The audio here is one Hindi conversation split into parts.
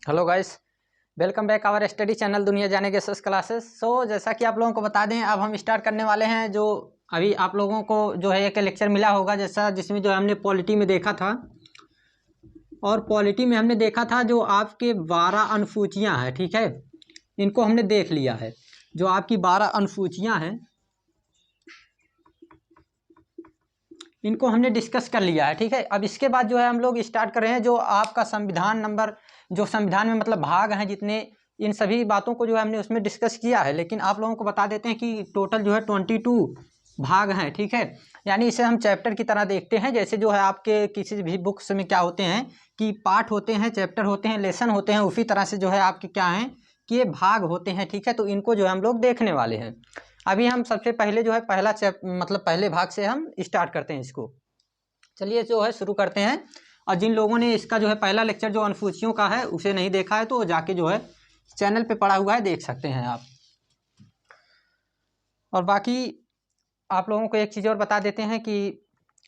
Hello guys, welcome back our study channel दुनिया जाने के सस क्लासेस। जैसा कि आप लोगों को बता दें, अब हम स्टार्ट करने वाले हैं। जो अभी आप लोगों को जो है एक लेक्चर मिला होगा, जैसा जिसमें जो हमने पॉलिटी में देखा था, और पॉलिटी में हमने देखा था जो आपके 12 अनुसूचियां हैं, ठीक है, इनको हमने देख लिया है। जो आपकी 12 अनुसूचियां हैं इनको हमने डिस्कस कर लिया है, ठीक है। अब इसके बाद जो है हम लोग स्टार्ट कर रहे हैं जो आपका संविधान नंबर, जो संविधान में मतलब भाग हैं जितने, इन सभी बातों को जो है हमने उसमें डिस्कस किया है। लेकिन आप लोगों को बता देते हैं कि टोटल जो है 22 भाग हैं, ठीक है। यानी इसे हम चैप्टर की तरह देखते हैं। जैसे जो है आपके किसी भी बुक्स में क्या होते हैं कि पार्ट होते हैं, चैप्टर होते हैं, लेसन होते हैं, उसी तरह से जो है आपके क्या हैं कि ये भाग होते हैं, ठीक है। तो इनको जो है हम लोग देखने वाले हैं। अभी हम सबसे पहले जो है पहला मतलब पहले भाग से हम स्टार्ट करते हैं इसको। चलिए जो है शुरू करते हैं। और जिन लोगों ने इसका जो है पहला लेक्चर जो अनुसूचियों का है उसे नहीं देखा है तो जाके जो है चैनल पे पड़ा हुआ है, देख सकते हैं आप। और बाकी आप लोगों को एक चीज़ और बता देते हैं कि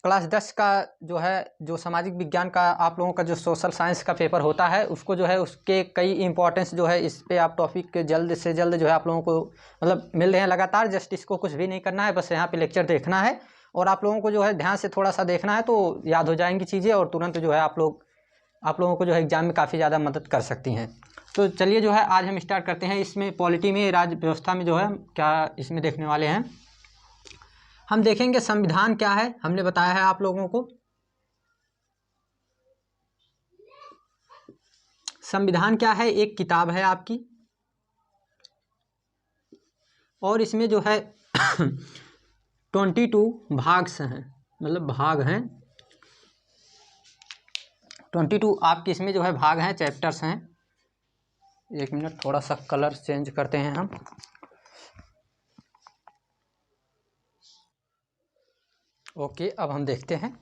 क्लास 10 का जो है, जो सामाजिक विज्ञान का आप लोगों का जो सोशल साइंस का पेपर होता है, उसको जो है उसके कई इंपॉर्टेंस जो है इस पे आप टॉपिक जल्द से जल्द जो है आप लोगों को मतलब मिल रहे हैं लगातार। जस्ट इसको कुछ भी नहीं करना है, बस यहाँ पे लेक्चर देखना है और आप लोगों को जो है ध्यान से थोड़ा सा देखना है तो याद हो जाएंगी चीज़ें, और तुरंत जो है आप लोगों को जो है एग्जाम में काफ़ी ज़्यादा मदद कर सकती हैं। तो चलिए जो है आज हम स्टार्ट करते हैं। इसमें पॉलिटी में, राज्य व्यवस्था में जो है क्या इसमें देखने वाले हैं, हम देखेंगे संविधान क्या है। हमने बताया है आप लोगों को संविधान क्या है, एक किताब है आपकी, और इसमें जो है 22 भाग्स हैं, मतलब भाग हैं 22 आपके इसमें जो है भाग हैं, चैप्टर्स हैं। एक मिनट, थोड़ा सा कलर चेंज करते हैं हम। ओके, अब हम देखते हैं।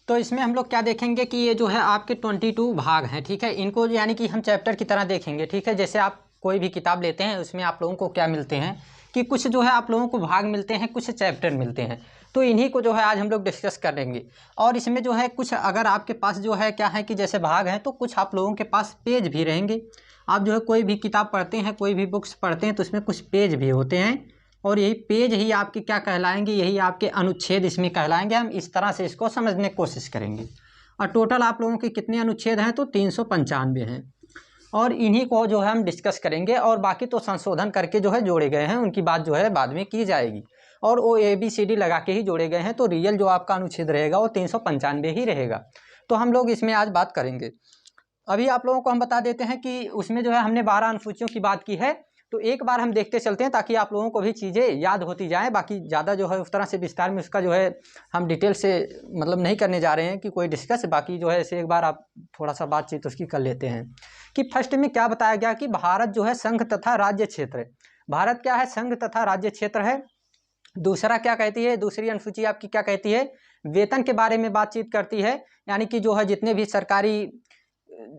तो इसमें हम लोग क्या देखेंगे कि ये जो है आपके 22 भाग हैं, ठीक है। इनको यानी कि हम चैप्टर की तरह देखेंगे, ठीक है। जैसे आप कोई भी किताब लेते हैं उसमें आप लोगों को क्या मिलते हैं कि कुछ जो है आप लोगों को भाग मिलते हैं, कुछ चैप्टर मिलते हैं। तो इन्हीं को जो है आज हम लोग डिस्कस करेंगे। और इसमें जो है कुछ अगर आपके पास जो है क्या है कि जैसे भाग हैं तो कुछ आप लोगों के पास पेज भी रहेंगे। आप जो है कोई भी किताब पढ़ते हैं, कोई भी बुक्स पढ़ते हैं तो उसमें कुछ पेज भी होते हैं, और यही पेज ही आपके क्या कहलाएंगे, यही आपके अनुच्छेद इसमें कहलाएंगे। हम इस तरह से इसको समझने की कोशिश करेंगे। और टोटल आप लोगों के कितने अनुच्छेद हैं तो 395 हैं, और इन्हीं को जो है हम डिस्कस करेंगे। और बाकी तो संशोधन करके जो है जोड़े गए हैं, उनकी बात जो है बाद में की जाएगी। और वो ABCD लगा के ही जोड़े गए हैं, तो रियल जो आपका अनुच्छेद रहेगा वो 395 ही रहेगा। तो हम लोग इसमें आज बात करेंगे। अभी आप लोगों को हम बता देते हैं कि उसमें जो है हमने 12 अनुसूचियों की बात की है, तो एक बार हम देखते चलते हैं ताकि आप लोगों को भी चीज़ें याद होती जाएं। बाकी ज़्यादा जो है उस तरह से विस्तार में उसका जो है हम डिटेल से मतलब नहीं करने जा रहे हैं कि कोई डिस्कस। बाकी जो है ऐसे एक बार आप थोड़ा सा बातचीत उसकी कर लेते हैं कि फर्स्ट में क्या बताया गया कि भारत जो है संघ तथा राज्य क्षेत्र है। भारत क्या है, संघ तथा राज्य क्षेत्र है। दूसरा क्या कहती है, दूसरी अनुसूची आपकी क्या कहती है, वेतन के बारे में बातचीत करती है। यानी कि जो है जितने भी सरकारी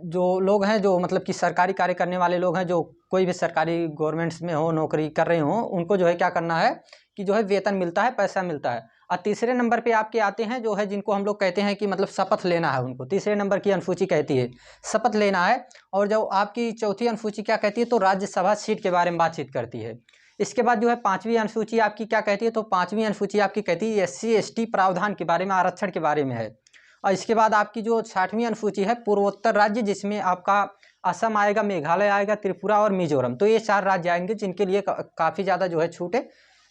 जो लोग हैं, जो मतलब कि सरकारी कार्य करने वाले लोग हैं, जो कोई भी सरकारी गवर्नमेंट्स में हो, नौकरी कर रहे हो, उनको जो है क्या करना है कि जो है वेतन मिलता है, पैसा मिलता है। और तीसरे नंबर पे आपके आते हैं जो है जिनको हम लोग कहते हैं कि मतलब शपथ लेना है, उनको तीसरे नंबर की अनुसूची कहती है, शपथ लेना है। और जो आपकी चौथी अनुसूची क्या कहती है तो राज्यसभा सीट के बारे में बातचीत करती है। इसके बाद जो है पाँचवीं अनुसूची आपकी क्या कहती है तो पाँचवीं अनुसूची आपकी कहती है SC ST प्रावधान के बारे में, आरक्षण के बारे में है। और इसके बाद आपकी जो 60वीं अनुसूची है पूर्वोत्तर राज्य, जिसमें आपका असम आएगा, मेघालय आएगा, त्रिपुरा और मिजोरम। तो ये 4 राज्य आएंगे जिनके लिए काफ़ी ज़्यादा जो है छूटें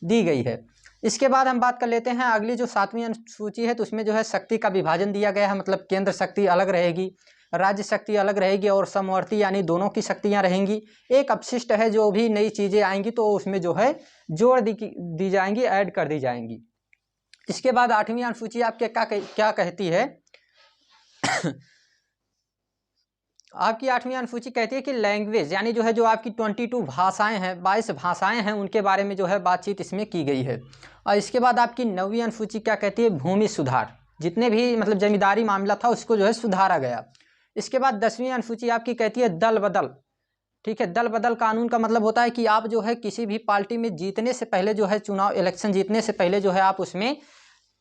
दी गई है। इसके बाद हम बात कर लेते हैं अगली जो 7वीं अनुसूची है, तो उसमें जो है शक्ति का विभाजन दिया गया है। मतलब केंद्र शक्ति अलग रहेगी, राज्य शक्ति अलग रहेगी, और समवर्ती यानी दोनों की शक्तियाँ रहेंगी। एक अपशिष्ट है, जो भी नई चीज़ें आएंगी तो उसमें जो है जोड़ दी जाएंगी, ऐड कर दी जाएंगी। इसके बाद 8वीं अनुसूची आपके क्या कहती है आपकी 8वीं अनुसूची कहती है कि लैंग्वेज, यानी जो है जो आपकी 22 भाषाएं हैं, 22 भाषाएं हैं, उनके बारे में जो है बातचीत इसमें की गई है। और इसके बाद आपकी 9वीं अनुसूची क्या कहती है, भूमि सुधार, जितने भी मतलब जमींदारी मामला था उसको जो है सुधारा गया। इसके बाद 10वीं अनुसूची आपकी कहती है दल बदल, ठीक है। दल बदल कानून का मतलब होता है कि आप जो है किसी भी पार्टी में जीतने से पहले जो है, चुनाव इलेक्शन जीतने से पहले जो है आप उसमें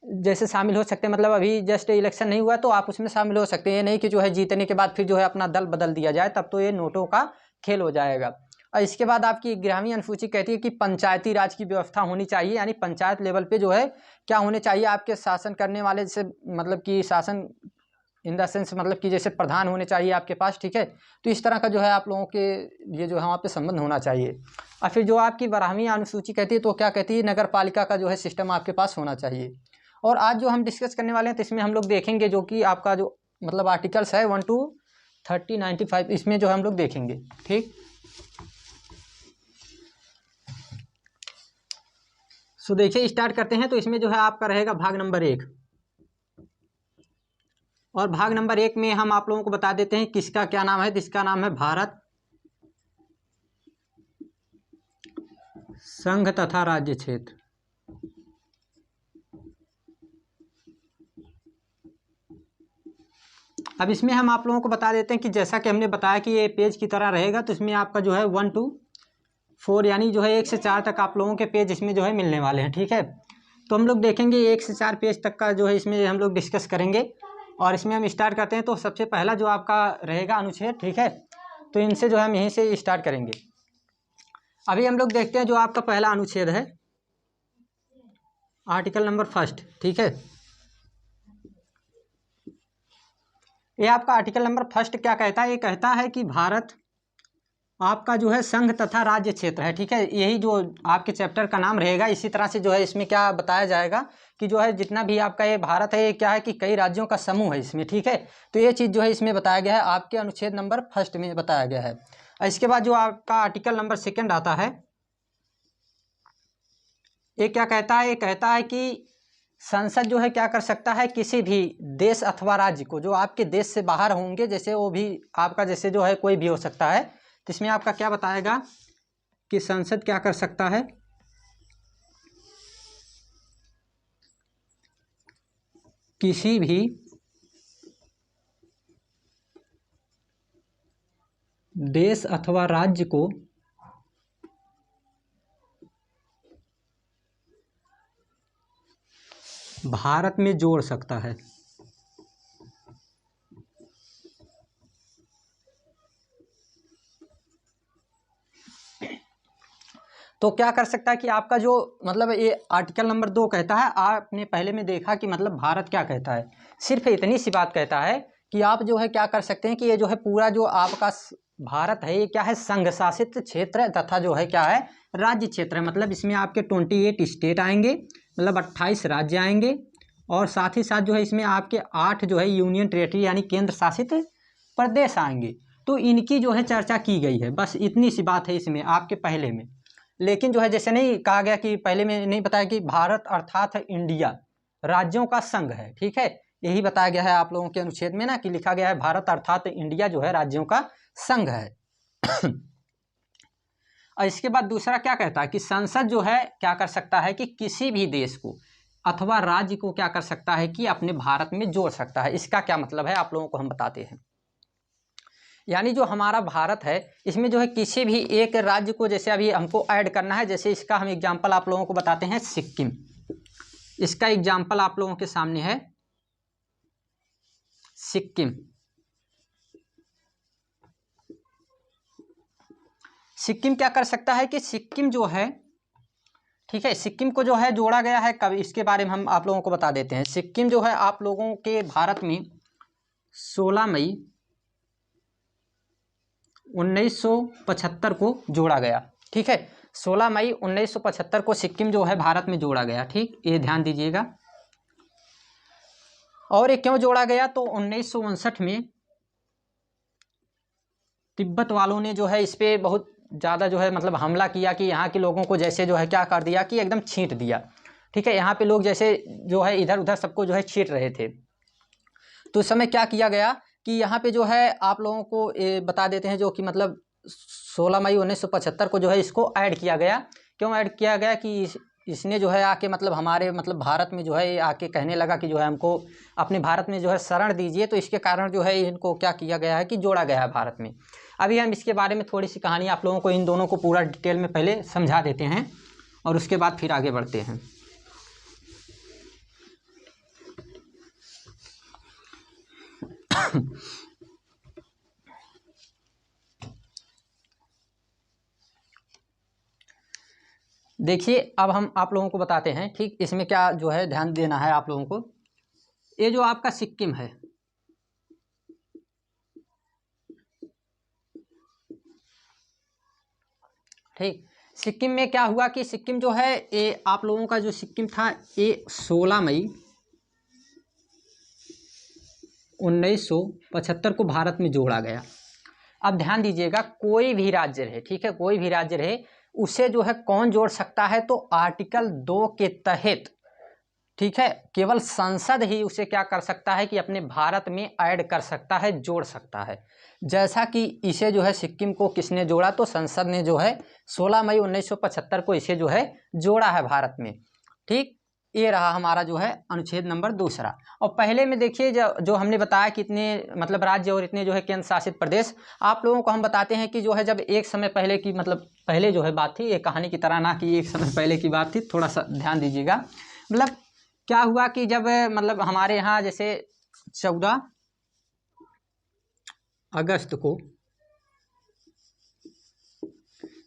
जैसे शामिल हो सकते हैं, मतलब अभी जस्ट इलेक्शन नहीं हुआ तो आप उसमें शामिल हो सकते हैं। ये नहीं कि जो है जीतने के बाद फिर जो है अपना दल बदल दिया जाए, तब तो ये नोटों का खेल हो जाएगा। और इसके बाद आपकी 11वीं अनुसूची कहती है कि पंचायती राज की व्यवस्था होनी चाहिए, यानी पंचायत लेवल पे जो है क्या होने चाहिए, आपके शासन करने वाले जैसे मतलब कि शासन इन द सेंस मतलब कि जैसे प्रधान होने चाहिए आपके पास, ठीक है। तो इस तरह का जो है आप लोगों के ये जो है वहाँ पे संबंध होना चाहिए। और फिर जो आपकी 12वीं अनुसूची कहती है तो क्या कहती है, नगर पालिका का जो है सिस्टम आपके पास होना चाहिए। और आज जो हम डिस्कस करने वाले हैं तो इसमें हम लोग देखेंगे जो कि आपका जो मतलब आर्टिकल्स है 1 to 30, 95, इसमें जो है हम लोग देखेंगे, ठीक। सो देखिए स्टार्ट करते हैं। तो इसमें जो है आपका रहेगा भाग नंबर 1, और भाग नंबर 1 में हम आप लोगों को बता देते हैं किसका क्या नाम है। जिसका नाम है भारत संघ तथा राज्य क्षेत्र। अब इसमें हम आप लोगों को बता देते हैं कि जैसा कि हमने बताया कि ये पेज की तरह रहेगा, तो इसमें आपका जो है 1 to 4 यानी जो है 1 से 4 तक आप लोगों के पेज इसमें जो है मिलने वाले हैं, ठीक है। तो हम लोग देखेंगे 1 से 4 पेज तक का जो है इसमें हम लोग डिस्कस करेंगे। और इसमें हम स्टार्ट करते हैं। तो सबसे पहला जो आपका रहेगा अनुच्छेद, ठीक है। तो इनसे जो है हम यहीं से स्टार्ट करेंगे। अभी हम लोग देखते हैं जो आपका पहला अनुच्छेद है, आर्टिकल नंबर 1, ठीक है। ये आपका आर्टिकल नंबर 1 क्या कहता है, ये कहता है कि भारत आपका जो है संघ तथा राज्य क्षेत्र है, ठीक है। यही जो आपके चैप्टर का नाम रहेगा। इसी तरह से जो है इसमें क्या बताया जाएगा कि जो है जितना भी आपका ये भारत है, ये क्या है कि कई राज्यों का समूह है इसमें, ठीक है। तो ये चीज़ जो है इसमें बताया गया है, आपके अनुच्छेद नंबर 1 में बताया गया है। इसके बाद जो आपका आर्टिकल नंबर 2 आता है, ये क्या कहता है, ये कहता है कि संसद जो है क्या कर सकता है, किसी भी देश अथवा राज्य को जो आपके देश से बाहर होंगे, जैसे वो भी आपका जैसे जो है कोई भी हो सकता है। तो इसमें आपका क्या बताएगा कि संसद क्या कर सकता है, किसी भी देश अथवा राज्य को भारत में जोड़ सकता है। तो क्या कर सकता है कि आपका जो मतलब ये आर्टिकल नंबर 2 कहता है, आपने पहले में देखा कि मतलब भारत क्या कहता है, सिर्फ इतनी सी बात कहता है कि आप जो है क्या कर सकते हैं कि ये जो है पूरा जो आपका भारत है ये क्या है, संघ शासित क्षेत्र तथा जो है क्या है, राज्य क्षेत्र है। मतलब इसमें आपके 28 स्टेट आएंगे, मतलब 28 राज्य आएंगे, और साथ ही साथ जो है इसमें आपके 8 जो है यूनियन टेरेटरी यानी केंद्र शासित प्रदेश आएंगे। तो इनकी जो है चर्चा की गई है, बस इतनी सी बात है इसमें आपके पहले में। लेकिन जो है जैसे नहीं कहा गया कि पहले में नहीं बताया कि भारत अर्थात इंडिया राज्यों का संघ है, ठीक है। यही बताया गया है आप लोगों के अनुच्छेद में ना, कि लिखा गया है भारत अर्थात इंडिया जो है राज्यों का संघ है। और इसके बाद दूसरा क्या कहता है कि संसद जो है क्या कर सकता है कि किसी भी देश को अथवा राज्य को क्या कर सकता है कि अपने भारत में जोड़ सकता है। इसका क्या मतलब है आप लोगों को हम बताते हैं। यानी जो हमारा भारत है इसमें जो है किसी भी एक राज्य को जैसे अभी हमको ऐड करना है, जैसे इसका हम एग्जांपल आप लोगों को बताते हैं सिक्किम। इसका एग्जांपल आप लोगों के सामने है सिक्किम। सिक्किम क्या कर सकता है कि सिक्किम जो है, ठीक है, सिक्किम को जो है जोड़ा गया है कब, इसके बारे में हम आप लोगों को बता देते हैं। सिक्किम जो है आप लोगों के भारत में 16 मई 1975 को जोड़ा गया, ठीक है। 16 मई 1975 को सिक्किम जो है भारत में जोड़ा गया, ठीक, ये ध्यान दीजिएगा। और ये क्यों जोड़ा गया, तो 1959 में तिब्बत वालों ने जो है इस पर बहुत ज़्यादा जो है मतलब हमला किया कि यहाँ के लोगों को जैसे जो है क्या कर दिया कि एकदम छींट दिया, ठीक है। यहाँ पे लोग जैसे जो है इधर उधर सबको जो है छींट रहे थे। तो उस समय क्या किया गया कि यहाँ पे जो है आप लोगों को बता देते हैं जो कि मतलब 16 मई 1975 को जो है इसको ऐड किया गया। क्यों ऐड किया गया कि इसने जो है आके मतलब हमारे मतलब भारत में जो है आके कहने लगा कि जो है हमको अपने भारत में जो है शरण दीजिए। तो इसके कारण जो है इनको क्या किया गया है कि जोड़ा गया है भारत में। अभी हम इसके बारे में थोड़ी सी कहानी आप लोगों को इन दोनों को पूरा डिटेल में पहले समझा देते हैं और उसके बाद फिर आगे बढ़ते हैं। देखिए अब हम आप लोगों को बताते हैं, ठीक, इसमें क्या जो है ध्यान देना है आप लोगों को। ये जो आपका सिक्किम है, ठीक, सिक्किम में क्या हुआ कि सिक्किम जो है ये आप लोगों का जो सिक्किम था ये 16 मई 1975 को भारत में जोड़ा गया। अब ध्यान दीजिएगा, कोई भी राज्य रहे, ठीक है, कोई भी राज्य रहे, उसे जो है कौन जोड़ सकता है, तो आर्टिकल 2 के तहत, ठीक है, केवल संसद ही उसे क्या कर सकता है कि अपने भारत में ऐड कर सकता है, जोड़ सकता है। जैसा कि इसे जो है सिक्किम को किसने जोड़ा, तो संसद ने जो है 16 मई 1975 को इसे जो है जोड़ा है भारत में। ठीक, ये रहा हमारा जो है अनुच्छेद नंबर 2। और पहले में देखिए जो हमने बताया कि इतने मतलब राज्य और इतने जो है केंद्र शासित प्रदेश, आप लोगों को हम बताते हैं कि जो है जब एक समय पहले की मतलब पहले जो है बात थी, ये कहानी की तरह ना कि एक समय पहले की बात थी, थोड़ा सा ध्यान दीजिएगा। मतलब क्या हुआ कि जब मतलब हमारे यहाँ जैसे 14 अगस्त को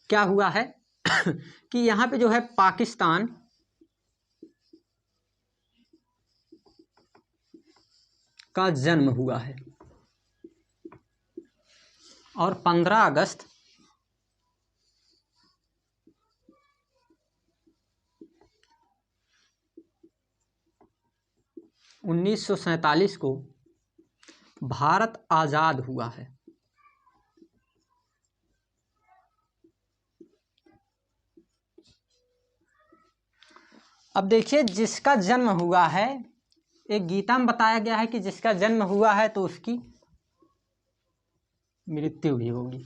क्या हुआ है कि यहाँ पे जो है पाकिस्तान का जन्म हुआ है, और 15 अगस्त 1947 को भारत आज़ाद हुआ है। अब देखिए जिसका जन्म हुआ है, एक गीता में बताया गया है कि जिसका जन्म हुआ है तो उसकी मृत्यु भी होगी।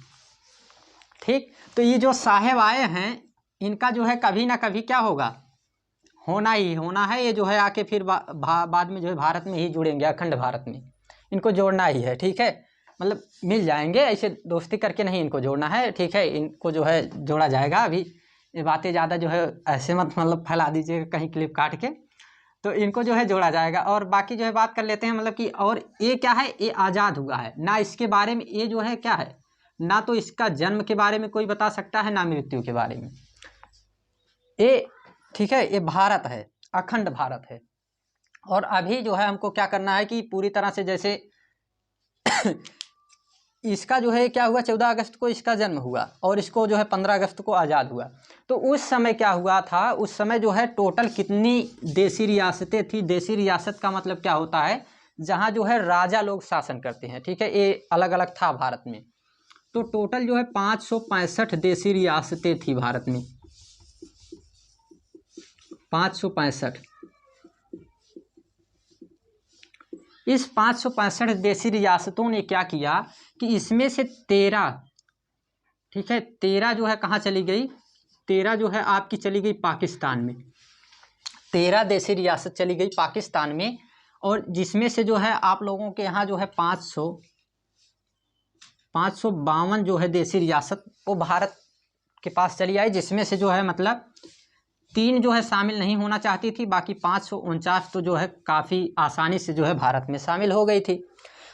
ठीक, तो ये जो साहेब आए हैं इनका जो है कभी ना कभी क्या होगा, होना ही होना है। ये जो है आके फिर बाद में जो है भारत में ही जुड़ेंगे, अखंड भारत में इनको जोड़ना ही है। ठीक है, मतलब मिल जाएंगे, ऐसे दोस्ती करके नहीं इनको जोड़ना है। ठीक है, इनको जो है जोड़ा जाएगा। अभी ये बातें ज़्यादा जो है ऐसे मत मतलब फैला दीजिएगा कहीं क्लिप काट के, तो इनको जो है जोड़ा जाएगा। और बाकी जो है बात कर लेते हैं मतलब कि, और ये क्या है, ये आज़ाद हुआ है ना, इसके बारे में ये जो है क्या है ना, तो इसका जन्म के बारे में कोई बता सकता है ना मृत्यु के बारे में ये। ठीक है, ये भारत है, अखंड भारत है। और अभी जो है हमको क्या करना है कि पूरी तरह से जैसे इसका जो है क्या हुआ, 14 अगस्त को इसका जन्म हुआ और इसको जो है 15 अगस्त को आज़ाद हुआ। तो उस समय क्या हुआ था, उस समय जो है टोटल कितनी देसी रियासतें थी। देसी रियासत का मतलब क्या होता है, जहाँ जो है राजा लोग शासन करते हैं। ठीक है, ये अलग अलग था भारत में। तो टोटल जो है 565 देसी रियासतें थी भारत में, 565। इस 565 देसी रियासतों ने क्या किया कि इसमें से 13, ठीक है, 13 जो है कहाँ चली गई, 13 जो है आपकी चली गई पाकिस्तान में। 13 देसी रियासत चली गई पाकिस्तान में, और जिसमें से जो है आप लोगों के यहाँ जो है 552 जो है देसी रियासत वो भारत के पास चली आई, जिसमें से जो है मतलब 3 जो है शामिल नहीं होना चाहती थी, बाकी 549 तो जो है काफ़ी आसानी से जो है भारत में शामिल हो गई थी।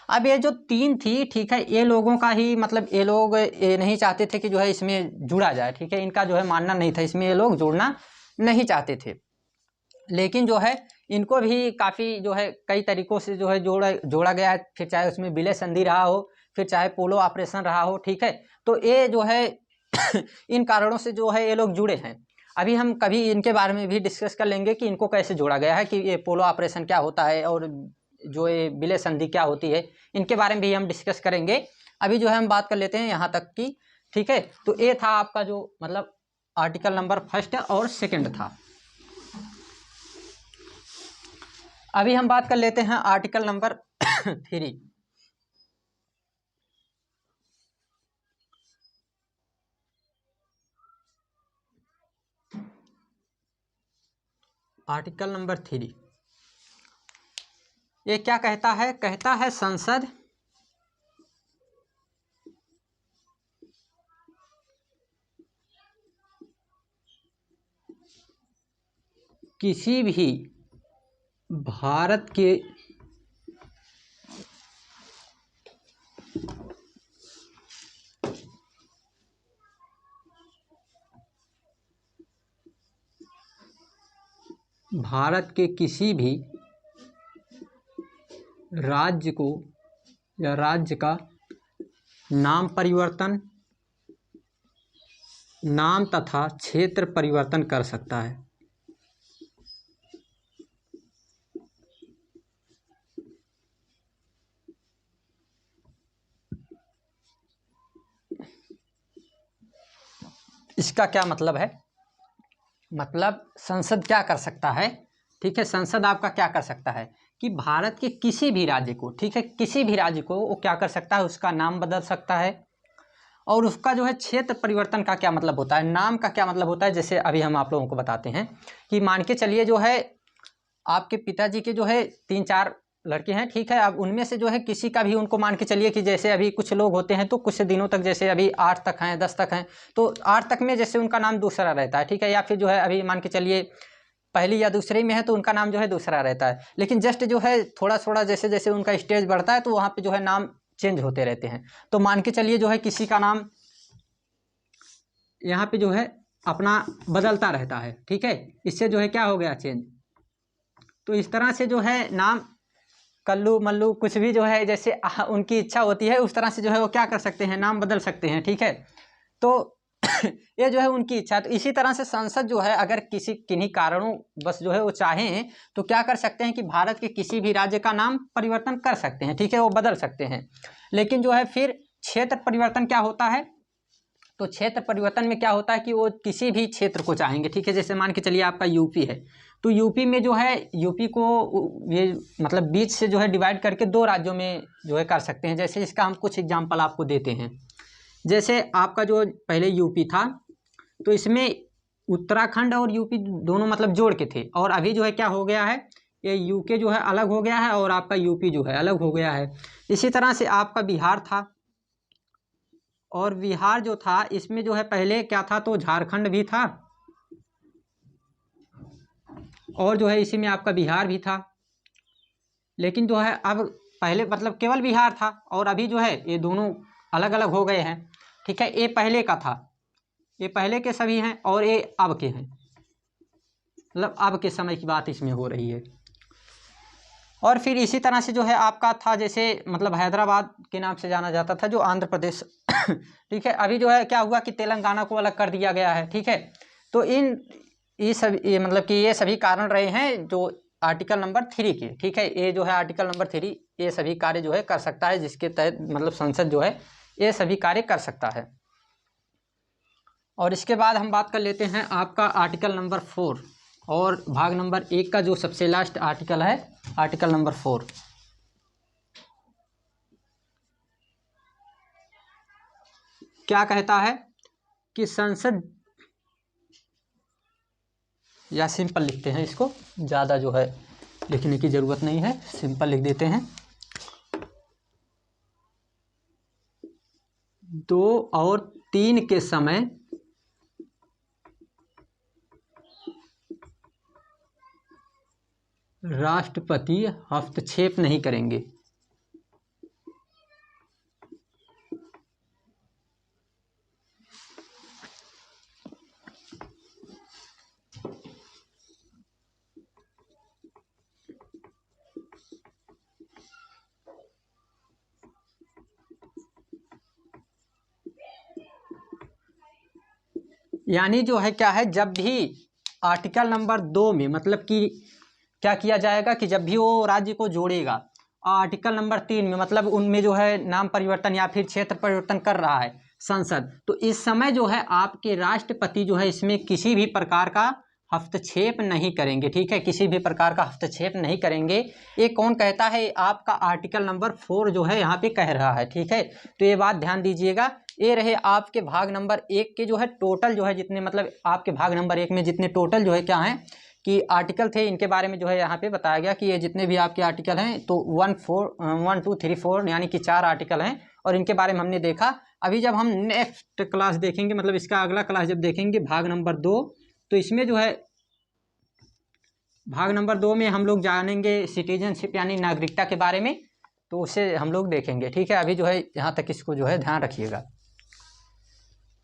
अब ये जो 3 थी, ठीक है, ये लोगों का ही मतलब ये लोग ये नहीं चाहते थे कि जो है इसमें जुड़ा जाए। ठीक है, इनका जो है मानना नहीं था, इसमें ये लोग जुड़ना नहीं चाहते थे। लेकिन जो है इनको भी काफ़ी जो है कई तरीक़ों से जो है जोड़ा गया है, फिर चाहे उसमें विलय संधि रहा हो, फिर चाहे पोलो ऑपरेशन रहा हो। ठीक है, तो ये जो है इन कारणों से जो है ये लोग जुड़े हैं। अभी हम कभी इनके बारे में भी डिस्कस कर लेंगे कि इनको कैसे जोड़ा गया है, कि ये पोलो ऑपरेशन क्या होता है और जो ये विलय संधि क्या होती है, इनके बारे में भी हम डिस्कस करेंगे। अभी जो है हम बात कर लेते हैं यहाँ तक की। ठीक है, तो ये था आपका जो मतलब आर्टिकल नंबर 1 और 2 था। अभी हम बात कर लेते हैं आर्टिकल नंबर 3। आर्टिकल नंबर 3 ये क्या कहता है, कहता है संसद किसी भी भारत के भारत के किसी भी राज्य को या राज्य का नाम परिवर्तन, नाम तथा क्षेत्र परिवर्तन कर सकता है। इसका क्या मतलब है? मतलब संसद क्या कर सकता है, ठीक है, संसद आपका क्या कर सकता है कि भारत के किसी भी राज्य को, ठीक है, किसी भी राज्य को वो क्या कर सकता है, उसका नाम बदल सकता है। और उसका जो है क्षेत्र परिवर्तन का क्या मतलब होता है, नाम का क्या मतलब होता है, जैसे अभी हम आप लोगों को बताते हैं कि मान के चलिए जो है आपके पिताजी के जो है 3-4 लड़के हैं, ठीक है, अब उनमें से जो है किसी का भी उनको मान के चलिए कि जैसे अभी कुछ लोग होते हैं तो कुछ दिनों तक, जैसे अभी 8 तक हैं, 10 तक हैं, तो 8 तक में जैसे उनका नाम दूसरा रहता है, ठीक है, या फिर जो है अभी मान के चलिए पहली या दूसरे में है तो उनका नाम जो है दूसरा रहता है। लेकिन जस्ट जो है थोड़ा थोड़ा जैसे जैसे उनका स्टेज बढ़ता है तो वहाँ पे जो है नाम चेंज होते रहते हैं। तो मान के चलिए जो है किसी का नाम यहाँ पे जो है अपना बदलता रहता है, ठीक है, इससे जो है क्या हो गया, चेंज। तो इस तरह से जो है नाम कल्लू मल्लू कुछ भी जो है जैसे उनकी इच्छा होती है उस तरह से जो है वो क्या कर सकते हैं, नाम बदल सकते हैं, ठीक है। तो ये जो है उनकी इच्छा। तो इसी तरह से संसद जो है अगर किसी किन्हीं कारणों बस जो है वो चाहें तो क्या कर सकते हैं कि भारत के किसी भी राज्य का नाम परिवर्तन कर सकते हैं, ठीक है, वो बदल सकते हैं। लेकिन जो है फिर क्षेत्र परिवर्तन क्या होता है, तो क्षेत्र परिवर्तन में क्या होता है कि वो किसी भी क्षेत्र को चाहेंगे, ठीक है, जैसे मान के चलिए आपका यूपी है तो यूपी में जो है यूपी को ये मतलब बीच से जो है डिवाइड करके 2 राज्यों में जो है कर सकते हैं। जैसे इसका हम कुछ एग्जांपल आपको देते हैं। जैसे आपका जो पहले यूपी था तो इसमें उत्तराखंड और यूपी दोनों मतलब जोड़ के थे, और अभी जो है क्या हो गया है, ये यूके जो है अलग हो गया है और आपका यूपी जो है अलग हो गया है। इसी तरह से आपका बिहार था, और बिहार जो था इसमें जो है पहले क्या था, तो झारखंड भी था और जो है इसी में आपका बिहार भी था। लेकिन जो है अब पहले मतलब केवल बिहार था और अभी जो है ये दोनों अलग अलग हो गए हैं, ठीक है। ये पहले का था, ये पहले के सभी हैं और ये अब के हैं, मतलब अब के समय की बात इसमें हो रही है। और फिर इसी तरह से जो है आपका था जैसे मतलब हैदराबाद के नाम से जाना जाता था जो आंध्र प्रदेश ठीक है। अभी जो है क्या हुआ कि तेलंगाना को अलग कर दिया गया है, ठीक है। तो ये सब ये मतलब कि ये सभी कारण रहे हैं जो आर्टिकल नंबर 3 के, ठीक है। ये जो है आर्टिकल नंबर 3 ये सभी कार्य जो है कर सकता है, जिसके तहत मतलब संसद जो है ये सभी कार्य कर सकता है। और इसके बाद हम बात कर लेते हैं आपका आर्टिकल नंबर 4 और भाग नंबर 1 का जो सबसे लास्ट आर्टिकल है, आर्टिकल नंबर 4। क्या कहता है कि संसद, या सिंपल लिखते हैं इसको, ज़्यादा जो है लिखने की ज़रूरत नहीं है, सिंपल लिख देते हैं। 2 और 3 के समय राष्ट्रपति हस्तक्षेप नहीं करेंगे। यानी जो है क्या है, जब भी आर्टिकल नंबर 2 में मतलब कि क्या किया जाएगा कि जब भी वो राज्य को जोड़ेगा, आर्टिकल नंबर 3 में मतलब उनमें जो है नाम परिवर्तन या फिर क्षेत्र परिवर्तन कर रहा है संसद, तो इस समय जो है आपके राष्ट्रपति जो है इसमें किसी भी प्रकार का हस्तक्षेप नहीं करेंगे, ठीक है, किसी भी प्रकार का हस्तक्षेप नहीं करेंगे। ये कौन कहता है, आपका आर्टिकल नंबर 4 जो है यहाँ पे कह रहा है, ठीक है। तो ये बात ध्यान दीजिएगा। ये रहे आपके भाग नंबर 1 के जो है टोटल जो है जितने मतलब आपके भाग नंबर 1 में जितने टोटल जो है क्या हैं कि आर्टिकल थे, इनके बारे में जो है यहाँ पे बताया गया कि ये जितने भी आपके आर्टिकल हैं तो 1 2 3 4 यानी कि 4 आर्टिकल हैं और इनके बारे में हमने देखा। अभी जब हम नेक्स्ट क्लास देखेंगे मतलब इसका अगला क्लास जब देखेंगे भाग नंबर 2, तो इसमें जो है भाग नंबर 2 में हम लोग जानेंगे सिटीजनशिप यानी नागरिकता के बारे में, तो उसे हम लोग देखेंगे, ठीक है। अभी जो है यहाँ तक इसको जो है ध्यान रखिएगा।